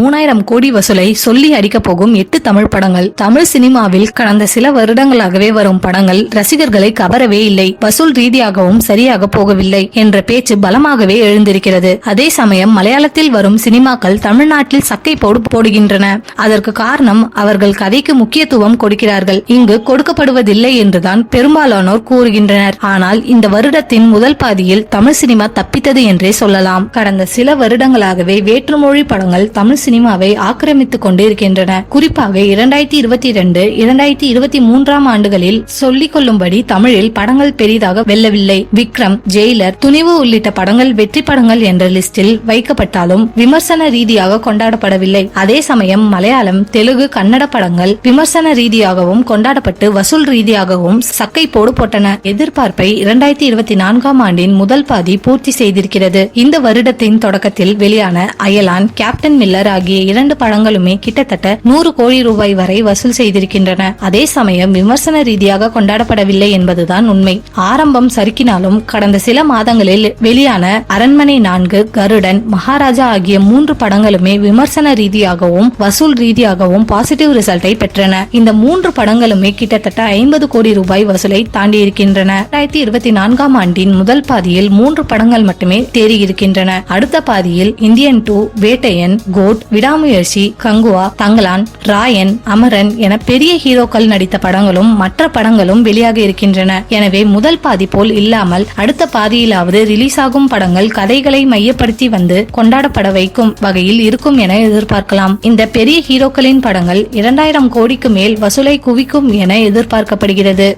3000 கோடி வசூலை சொல்லி அடிக்க போகும் 8 தமிழ் படங்கள். தமிழ் சினிமாவில் கடந்த சில வருடங்களாகவே வரும் படங்கள் ரசிகர்களை கவரவே இல்லை, வசூல் ரீதியாகவும் சரியாக போகவில்லை என்ற பேச்சு பலமாகவே எழுந்திருக்கிறது. அதே சமயம் மலையாளத்தில் வரும் சினிமாக்கள் தமிழ்நாட்டில் சக்கை போடுகின்றன. அதற்கு காரணம் அவர்கள் கதைக்கு முக்கியத்துவம் கொடுக்கிறார்கள், இங்கு கொடுக்கப்படுவதில்லை என்றுதான் பெரும்பாலானோர் கூறுகின்றனர். ஆனால் இந்த வருடத்தின் முதல் பாதியில் தமிழ் சினிமா தப்பித்தது என்றே சொல்லலாம். கடந்த சில வருடங்களாகவே வேற்றுமொழி படங்கள் தமிழ் சினிமாவை ஆக்கிரமித்துக் கொண்டிருக்கின்றன. குறிப்பாக 2022, 2023 ஆண்டுகளில் சொல்லிக் கொள்ளும்படி தமிழில் படங்கள் பெரிதாக வெல்லவில்லை. விக்ரம், ஜெயிலர், துணிவு உள்ளிட்ட படங்கள் வெற்றி படங்கள் என்ற லிஸ்டில் வைக்கப்பட்டாலும் விமர்சன ரீதியாக கொண்டாடப்படவில்லை. அதே சமயம் மலையாளம், தெலுங்கு, கன்னட படங்கள் விமர்சன ரீதியாகவும் கொண்டாடப்பட்டு வசூல் ரீதியாகவும் சக்கை போட்டன. எதிர்பார்ப்பை 2024 ஆண்டின் முதல் பாதி பூர்த்தி செய்திருக்கிறது. இந்த வருடத்தின் தொடக்கத்தில் வெளியான அயலான், கேப்டன் மில்லர் ஆகிய 2 படங்களுமே கிட்டத்தட்ட 100 கோடி ரூபாய் வரை வசூல் செய்திருக்கின்றன. அதே சமயம் விமர்சன ரீதியாக கொண்டாடப்படவில்லை என்பதுதான் உண்மை. ஆரம்பம் சறுக்கினாலும் கடந்த சில மாதங்களில் வெளியான அரண்மனை 4, கருடன், மகாராஜா ஆகிய 3 படங்களுமே விமர்சன ரீதியாகவும் வசூல் ரீதியாகவும் பாசிட்டிவ் ரிசல்ட்டை பெற்றன. இந்த 3 படங்களுமே கிட்டத்தட்ட 50 கோடி ரூபாய் வசூலை தாண்டி இருக்கின்றன. 2024 ஆண்டின் முதல் பாதியில் 3 படங்கள் மட்டுமே தேறியிருக்கின்றன. அடுத்த பாதியில் இந்தியன் 2, வேட்டையன், கோட், விடாமுயற்சி, கங்குவா, தங்கலான், ராயன், அமரன் என பெரிய ஹீரோக்கள் நடித்த படங்களும் மற்ற படங்களும் வெளியாக இருக்கின்றன. எனவே முதல் பாதி போல் இல்லாமல் அடுத்த பாதியிலாவது ரிலீஸ் ஆகும் படங்கள் கதைகளை மையப்படுத்தி வந்து கொண்டாடப்பட வைக்கும் வகையில் இருக்கும் என எதிர்பார்க்கலாம். இந்த பெரிய ஹீரோக்களின் படங்கள் 2000 கோடிக்கு மேல் வசூலை குவிக்கும் என எதிர்பார்க்கப்படுகிறது.